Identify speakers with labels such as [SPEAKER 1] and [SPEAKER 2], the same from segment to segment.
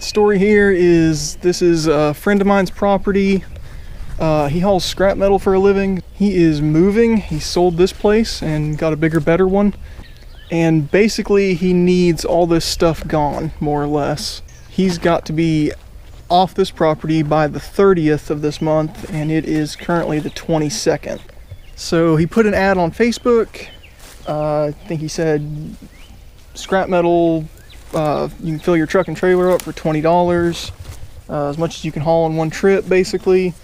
[SPEAKER 1] Story here is, this is a friend of mine's property. He hauls scrap metal for a living. He is moving. He sold this place and got a bigger, better one. And basically he needs all this stuff gone, more or less. He's got to be off this property by the 30th of this month, and it is currently the 22nd. So he put an ad on Facebook. I think he said scrap metal, you can fill your truck and trailer up for $20, as much as you can haul in one trip, basically.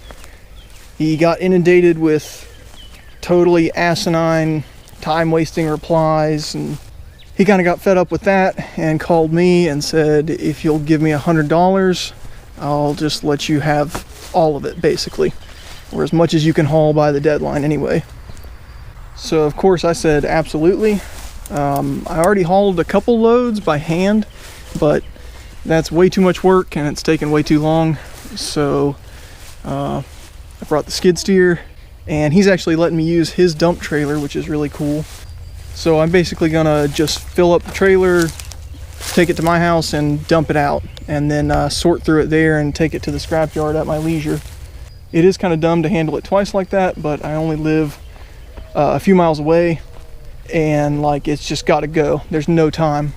[SPEAKER 1] He got inundated with totally asinine, time-wasting replies, and he kind of got fed up with that and called me and said, if you'll give me $100, I'll just let you have all of it, basically, or as much as you can haul by the deadline anyway. So of course I said absolutely. I already hauled a couple loads by hand, but that's way too much work and it's taken way too long. So I brought the skid steer, and he's actually letting me use his dump trailer, which is really cool. So I'm basically gonna just fill up the trailer, take it to my house and dump it out, and then sort through it there and take it to the scrapyard at my leisure. It is kind of dumb to handle it twice like that, but I only live a few miles away, and like, it's just gotta go. There's no time.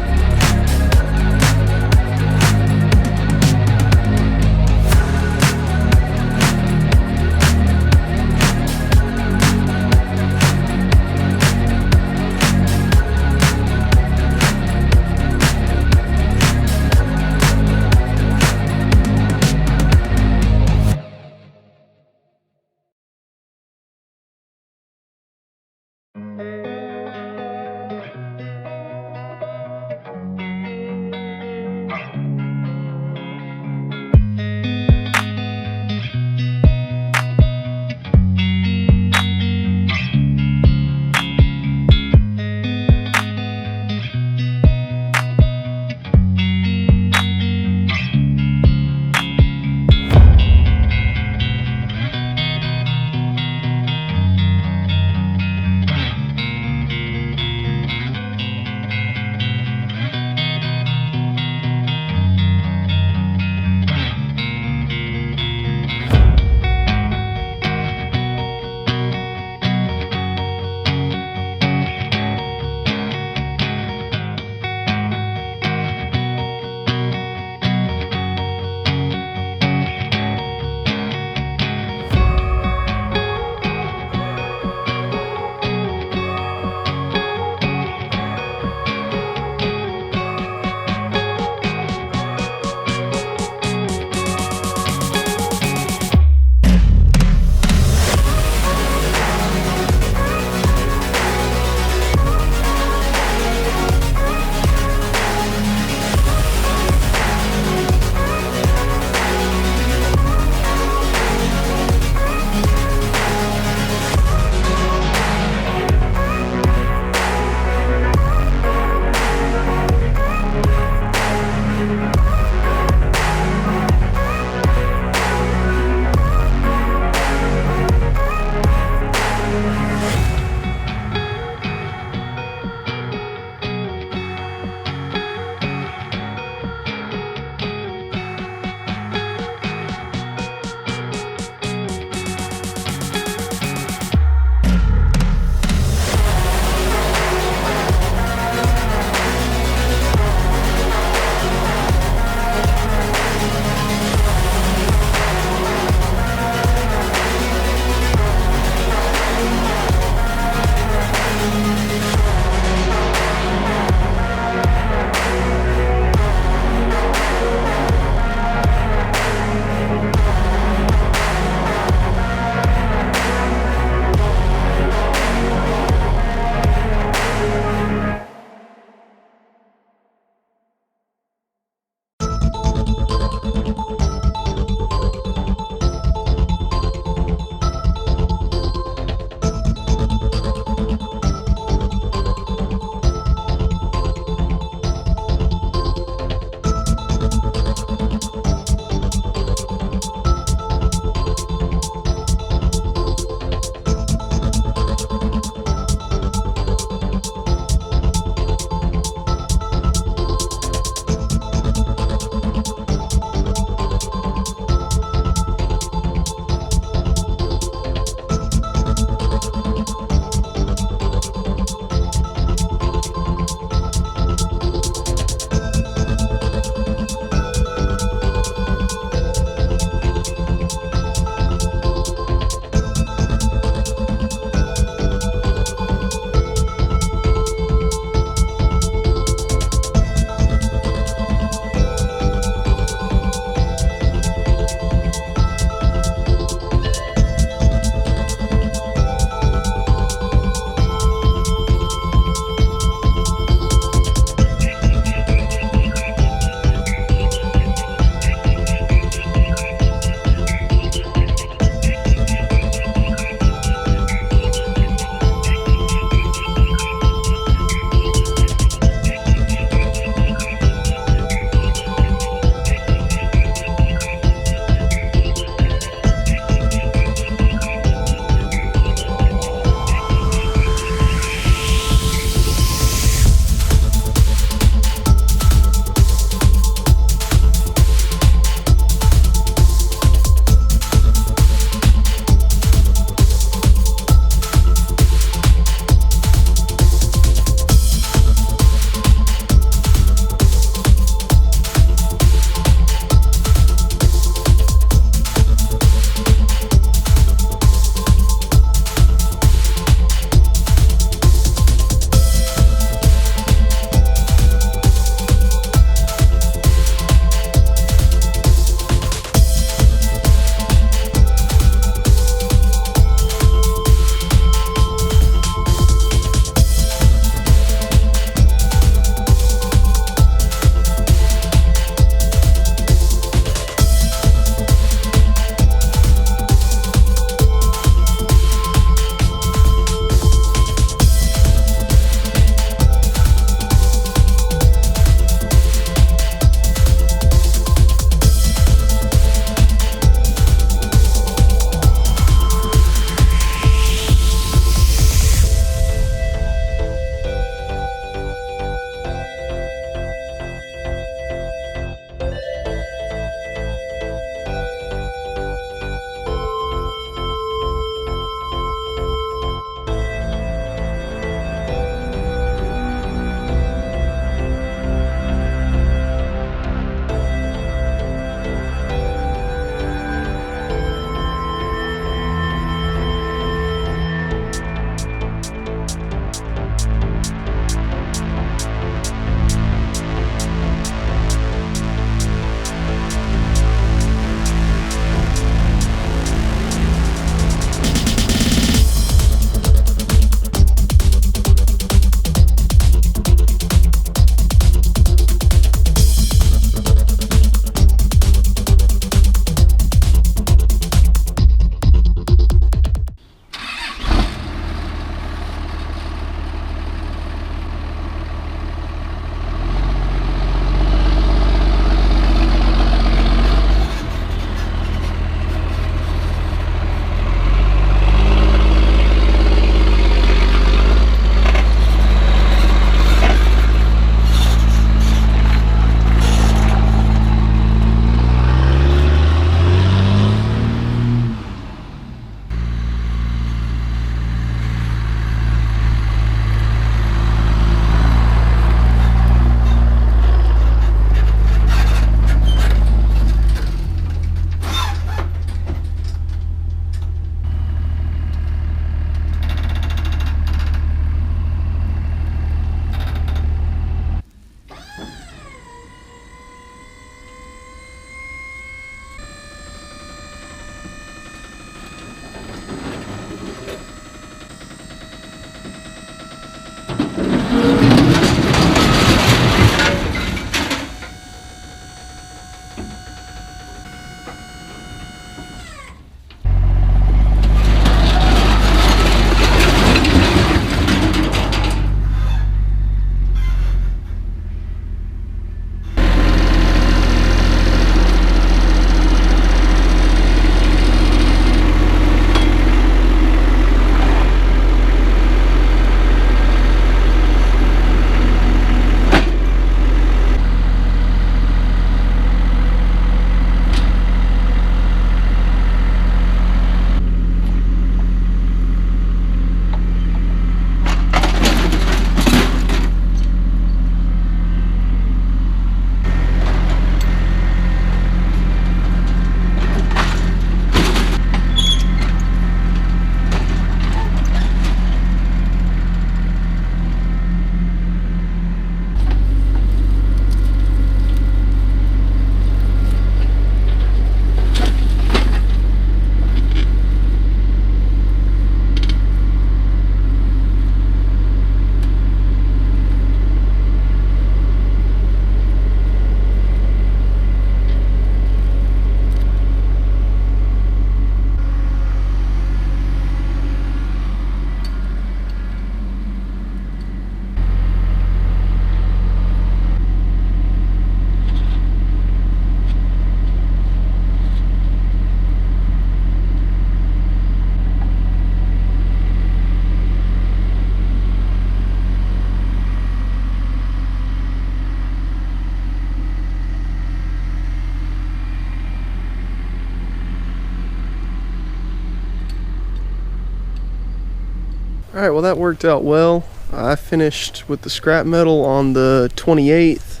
[SPEAKER 1] Alright, well that worked out well. I finished with the scrap metal on the 28th,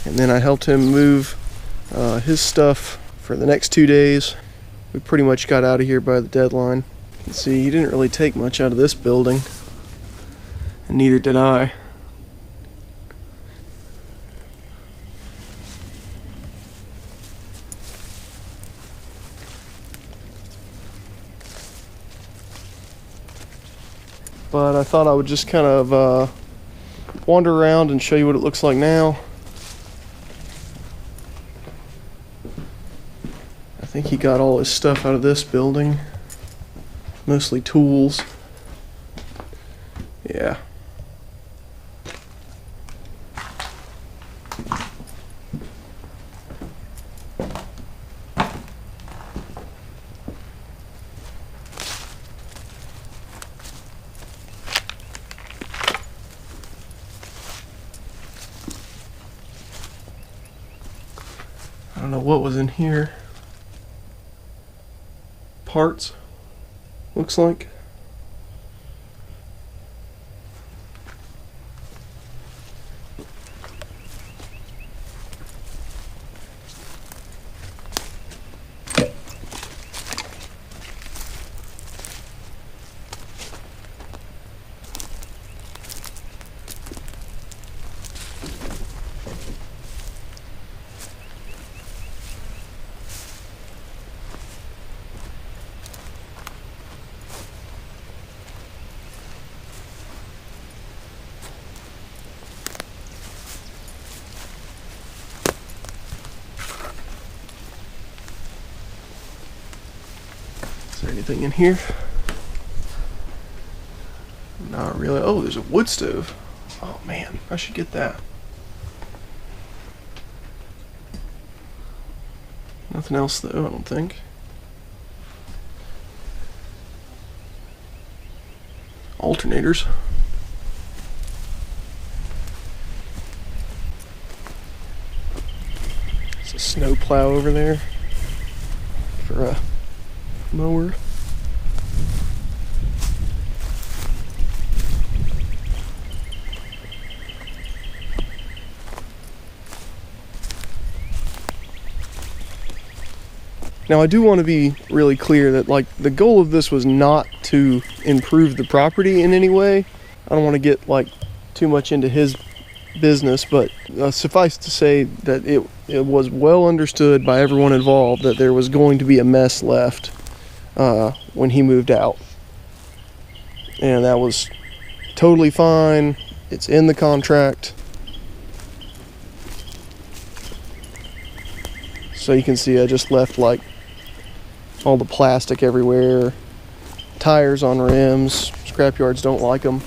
[SPEAKER 1] and then I helped him move his stuff for the next 2 days. We pretty much got out of here by the deadline. You can see he didn't really take much out of this building, and neither did I. But I thought I would just kind of wander around and show you what it looks like now. I think he got all his stuff out of this building. Mostly tools. Yeah. I don't know what was in here. Parts, looks like. Is there anything in here? Not really. Oh, there's a wood stove. Oh man, I should get that. Nothing else though, I don't think. Alternators. There's a snow plow over there for a mower. Now I do want to be really clear that like the goal of this was not to improve the property in any way. I don't want to get like too much into his business, but suffice to say that it was well understood by everyone involved that there was going to be a mess left when he moved out, and that was totally fine. It's in the contract, so you can see I just left like all the plastic everywhere, tires on rims. Scrapyards don't like them.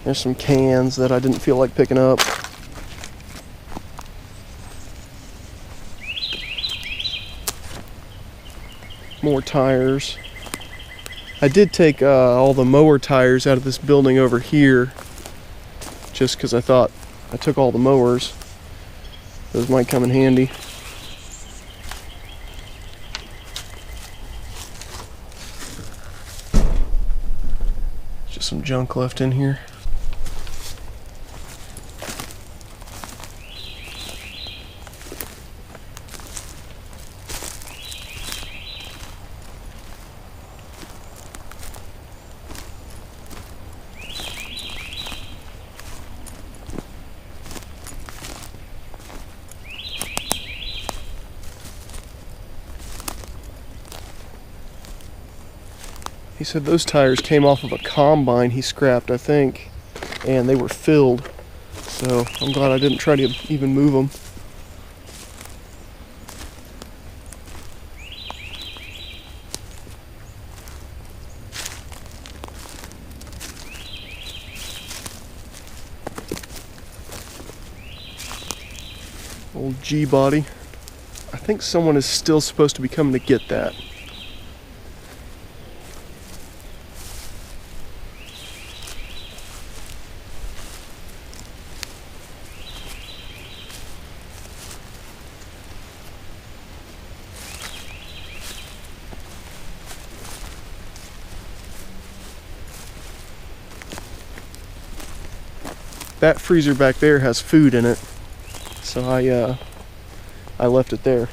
[SPEAKER 1] There's some cans that I didn't feel like picking up. More tires. I did take all the mower tires out of this building over here just because I thought I took all the mowers. Those might come in handy. Just some junk left in here. He said those tires came off of a combine he scrapped, I think, and they were filled. So I'm glad I didn't try to even move them. Old G body. I think someone is still supposed to be coming to get that. that freezer back there has food in it, so I left it there.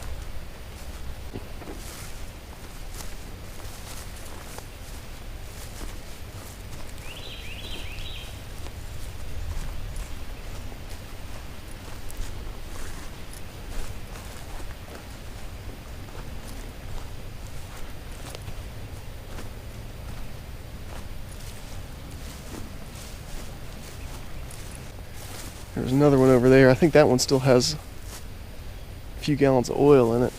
[SPEAKER 1] There's another one over there. I think that one still has a few gallons of oil in it.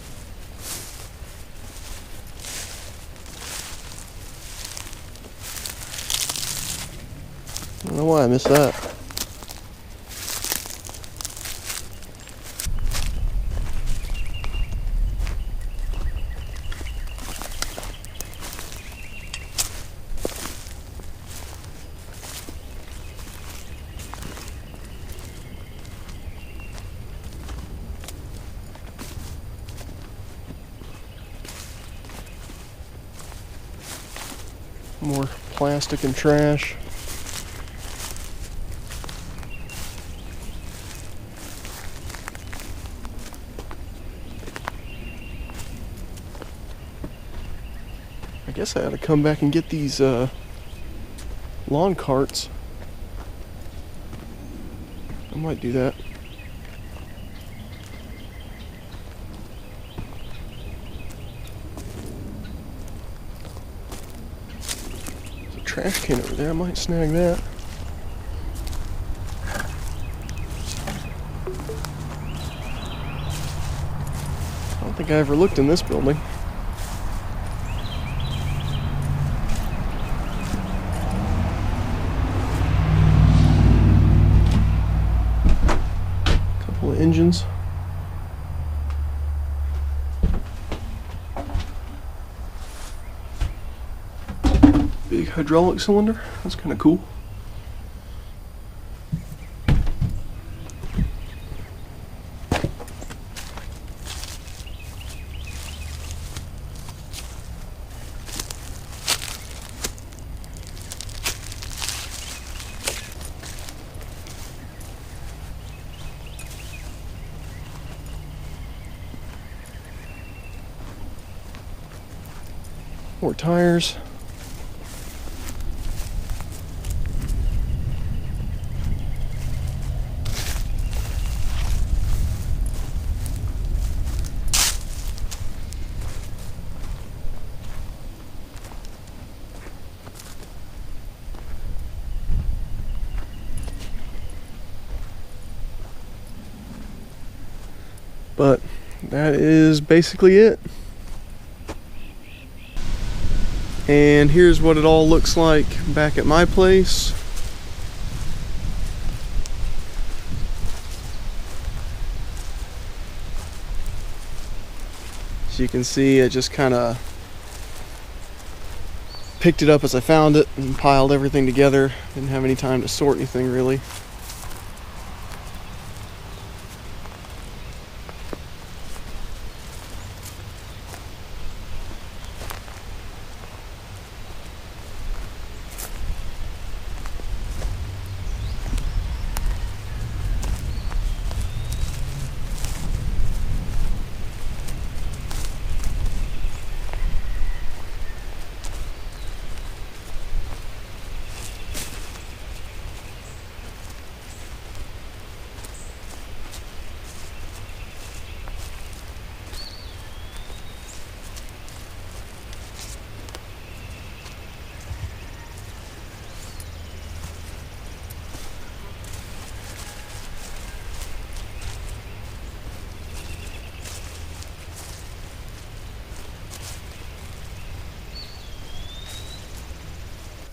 [SPEAKER 1] I don't know why I missed that. More plastic and trash. I guess I ought to come back and get these lawn carts. I might do that. Trash can over there, I might snag that. I don't think I ever looked in this building. Couple of engines. Big hydraulic cylinder, that's kind of cool. More tires. But that is basically it. And here's what it all looks like back at my place. As you can see, I just kind of picked it up as I found it and piled everything together. Didn't have any time to sort anything really.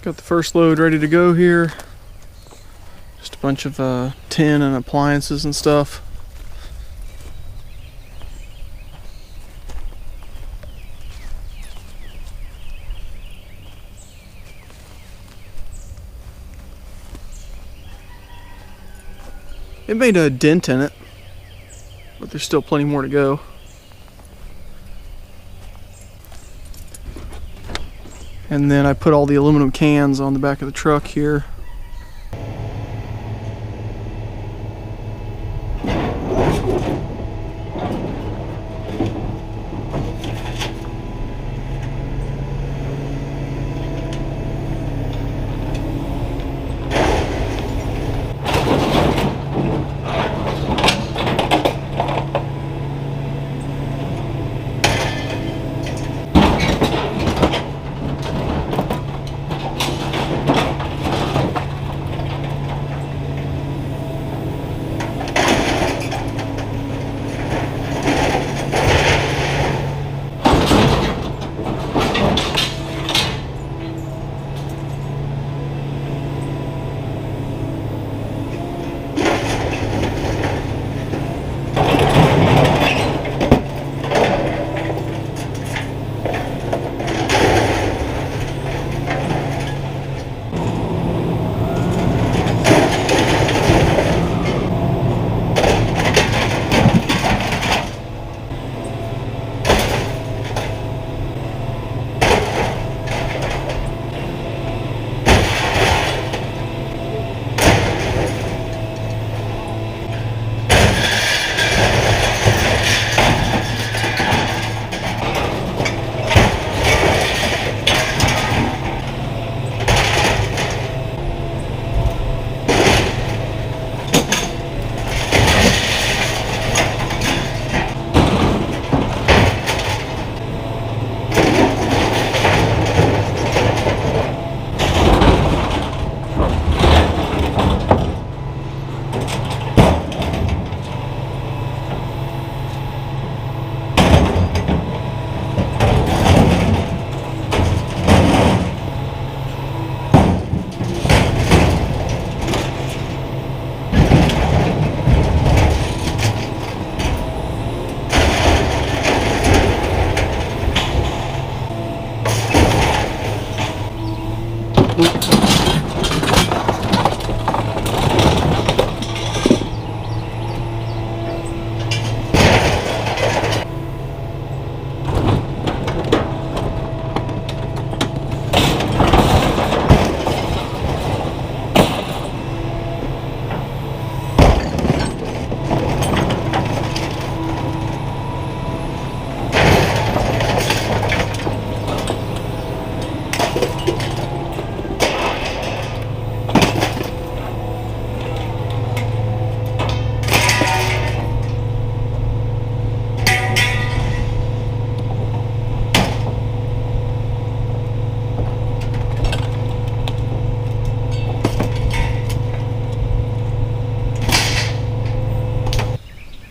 [SPEAKER 1] Got the first load ready to go here. Just a bunch of tin and appliances and stuff. It made a dent in it, but there's still plenty more to go. And then I put all the aluminum cans on the back of the truck here.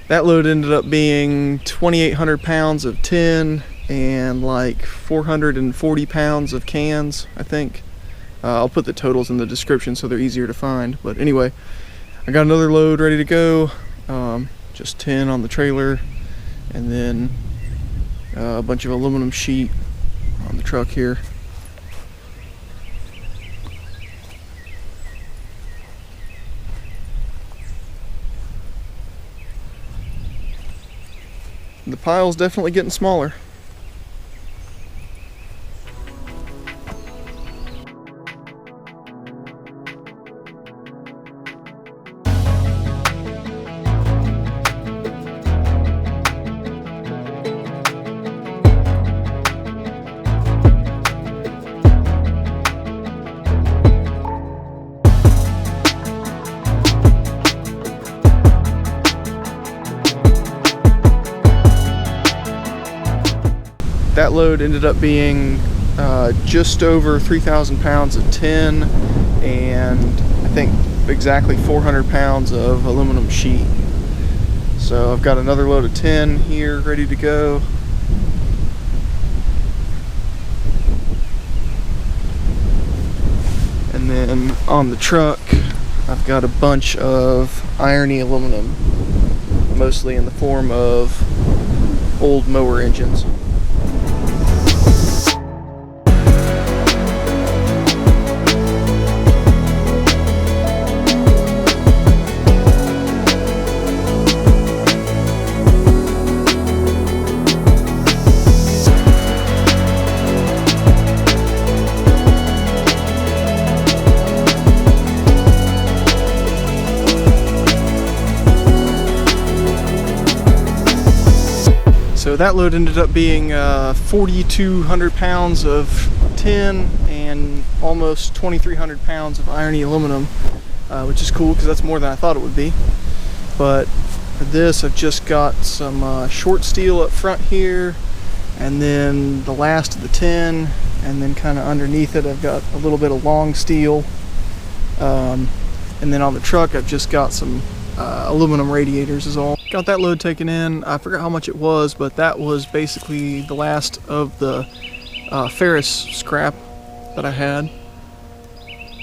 [SPEAKER 1] That load ended up being 2,800 pounds of tin and like 440 pounds of cans, I think. I'll put the totals in the description so they're easier to find. But anyway, I got another load ready to go. Just tin on the trailer, and then a bunch of aluminum sheet on the truck here. The pile's definitely getting smaller. That load ended up being just over 3,000 pounds of tin and I think exactly 400 pounds of aluminum sheet. So I've got another load of tin here ready to go. And then on the truck, I've got a bunch of irony aluminum, mostly in the form of old mower engines. So that load ended up being 4,200 pounds of tin and almost 2,300 pounds of irony aluminum, which is cool because that's more than I thought it would be. But for this, I've just got some short steel up front here, and then the last of the tin, and then kind of underneath it I've got a little bit of long steel. And then on the truck I've just got some aluminum radiators is all. Got that load taken in. I forgot how much it was, but that was basically the last of the ferrous scrap that I had.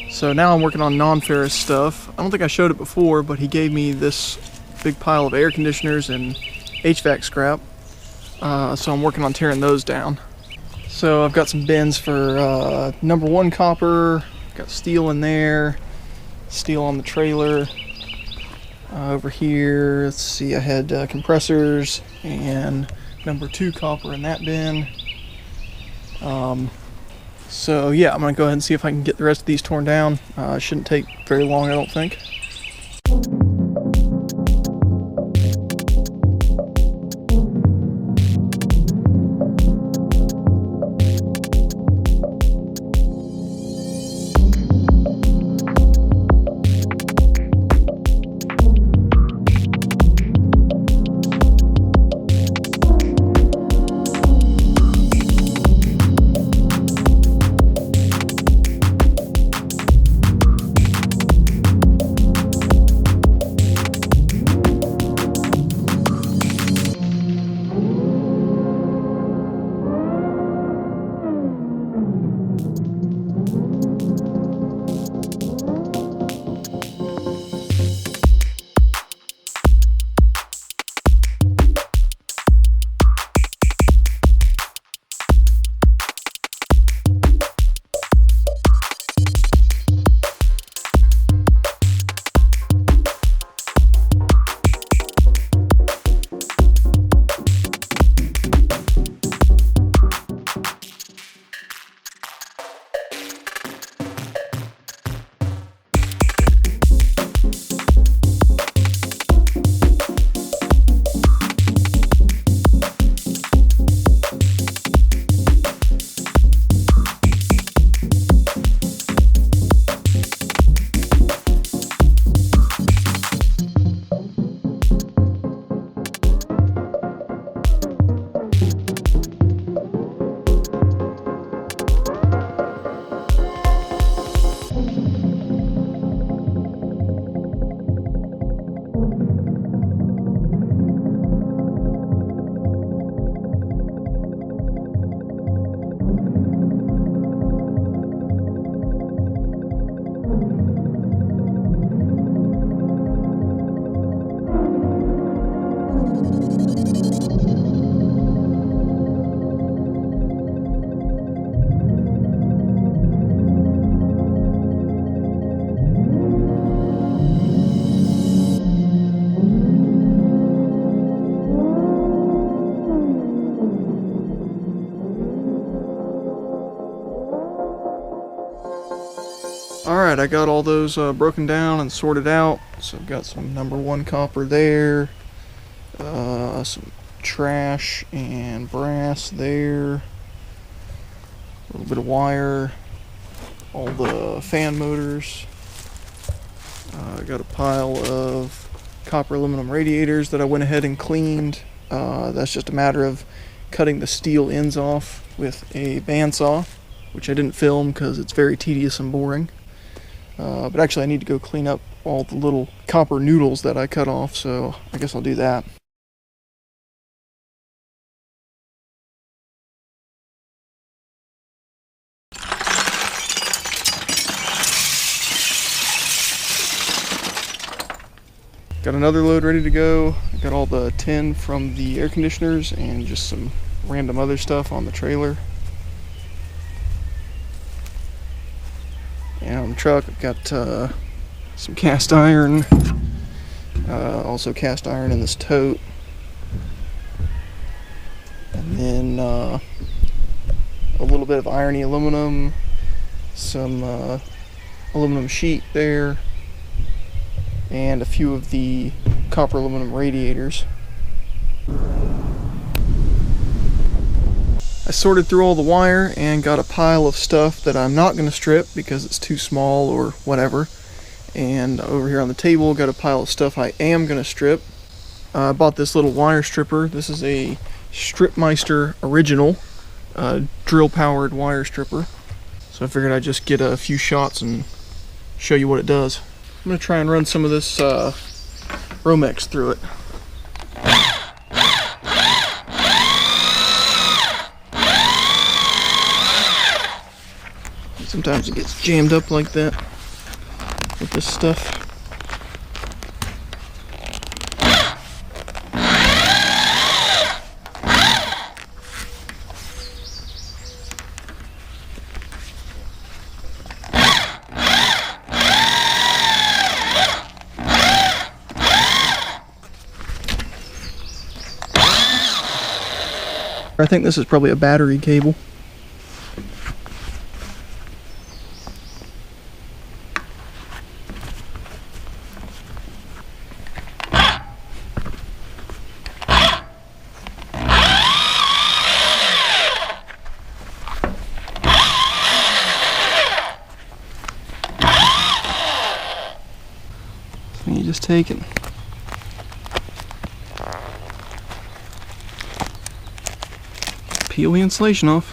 [SPEAKER 1] So now I'm working on non-ferrous stuff. I don't think I showed it before, but he gave me this big pile of air conditioners and HVAC scrap. So I'm working on tearing those down. So I've got some bins for number 1 copper, got steel in there, steel on the trailer. Over here, let's see, I had compressors and number 2 copper in that bin. So yeah, I'm gonna go ahead and see if I can get the rest of these torn down. Shouldn't take very long, I don't think. Alright, I got all those broken down and sorted out. So I've got some number 1 copper there, some trash and brass there, a little bit of wire, all the fan motors. I got a pile of copper aluminum radiators that I went ahead and cleaned. That's just a matter of cutting the steel ends off with a bandsaw, which I didn't film because it's very tedious and boring. But actually I need to go clean up all the little copper noodles that I cut off, so I guess I'll do that. Got another load ready to go. I got all the tin from the air conditioners and just some random other stuff on the trailer. And on the truck I've got some cast iron, also cast iron in this tote, and then a little bit of irony aluminum, some aluminum sheet there, and a few of the copper aluminum radiators. I sorted through all the wire and got a pile of stuff that I'm not going to strip because it's too small or whatever. And over here on the table got a pile of stuff I am going to strip. I bought this little wire stripper. This is a Stripmeister original drill powered wire stripper. So I figured I'd just get a few shots and show you what it does. I'm going to try and run some of this Romex through it. Sometimes it gets jammed up like that with this stuff. I think this is probably a battery cable. So you just take it. Peel the insulation off.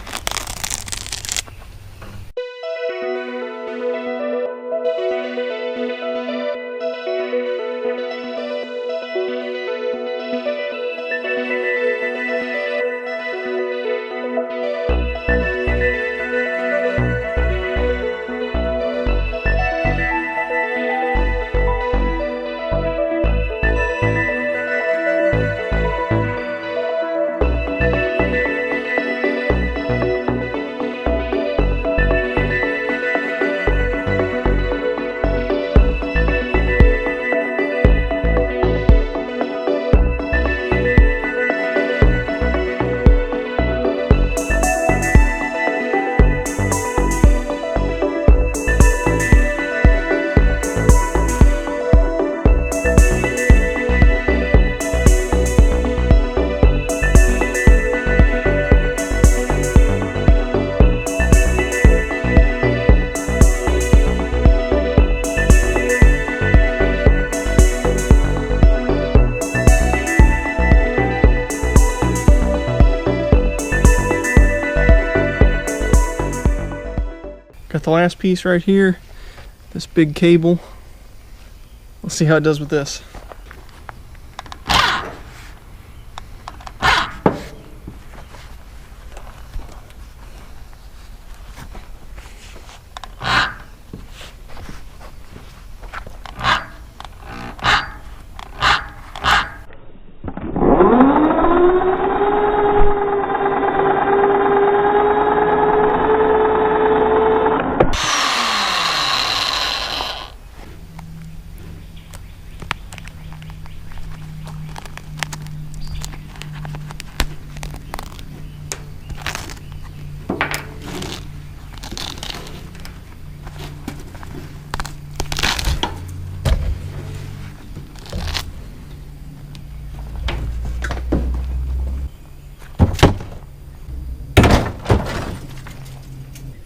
[SPEAKER 1] Got the last piece right here, this big cable. Let's see how it does with this.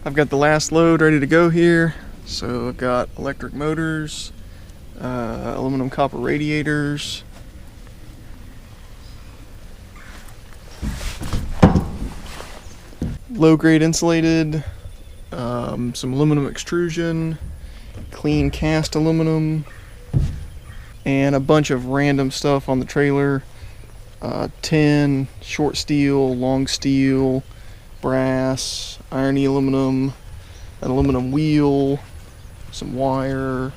[SPEAKER 1] I've got the last load ready to go here. So I've got electric motors, aluminum copper radiators, low-grade insulated, some aluminum extrusion, clean cast aluminum, and a bunch of random stuff on the trailer. Tin, short steel, long steel, brass, irony aluminum, an aluminum wheel, some wire,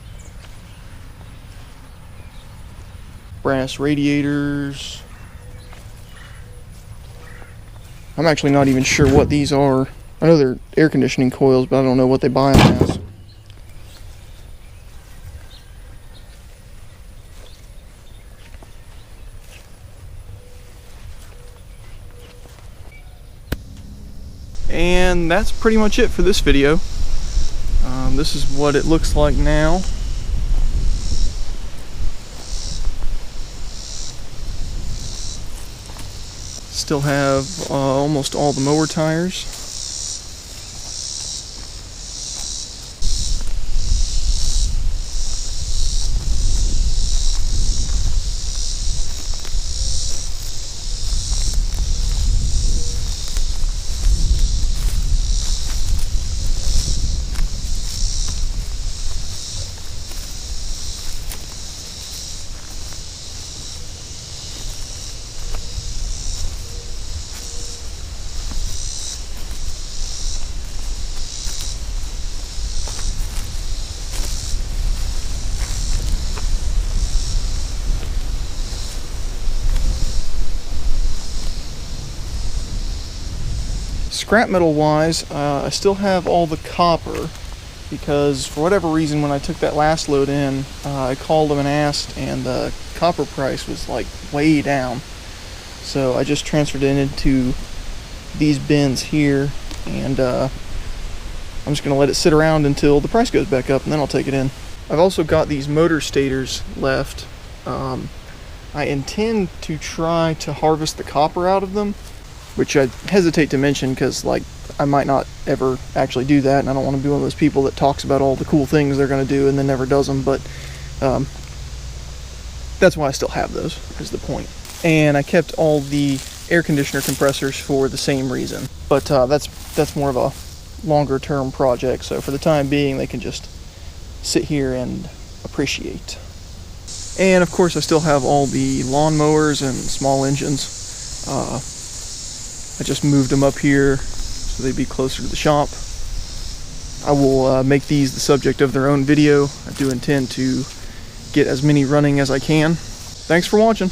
[SPEAKER 1] brass radiators. I'm actually not even sure what these are. I know they're air conditioning coils, but I don't know what they buy them as. And that's pretty much it for this video. This is what it looks like now. Still have almost all the mower tires. Scrap metal wise, I still have all the copper because for whatever reason when I took that last load in, I called them and asked, and the copper price was like way down. So I just transferred it into these bins here, and I'm just going to let it sit around until the price goes back up, and then I'll take it in. I've also got these motor stators left. I intend to try to harvest the copper out of them, which I hesitate to mention because like I might not ever actually do that, and I don't want to be one of those people that talks about all the cool things they're going to do and then never does them, but that's why I still have those, is the point. And I kept all the air conditioner compressors for the same reason, but that's more of a longer term project, so for the time being they can just sit here and appreciate. And of course I still have all the lawn mowers and small engines. I just moved them up here so they'd be closer to the shop. I will make these the subject of their own video. I do intend to get as many running as I can. Thanks for watching.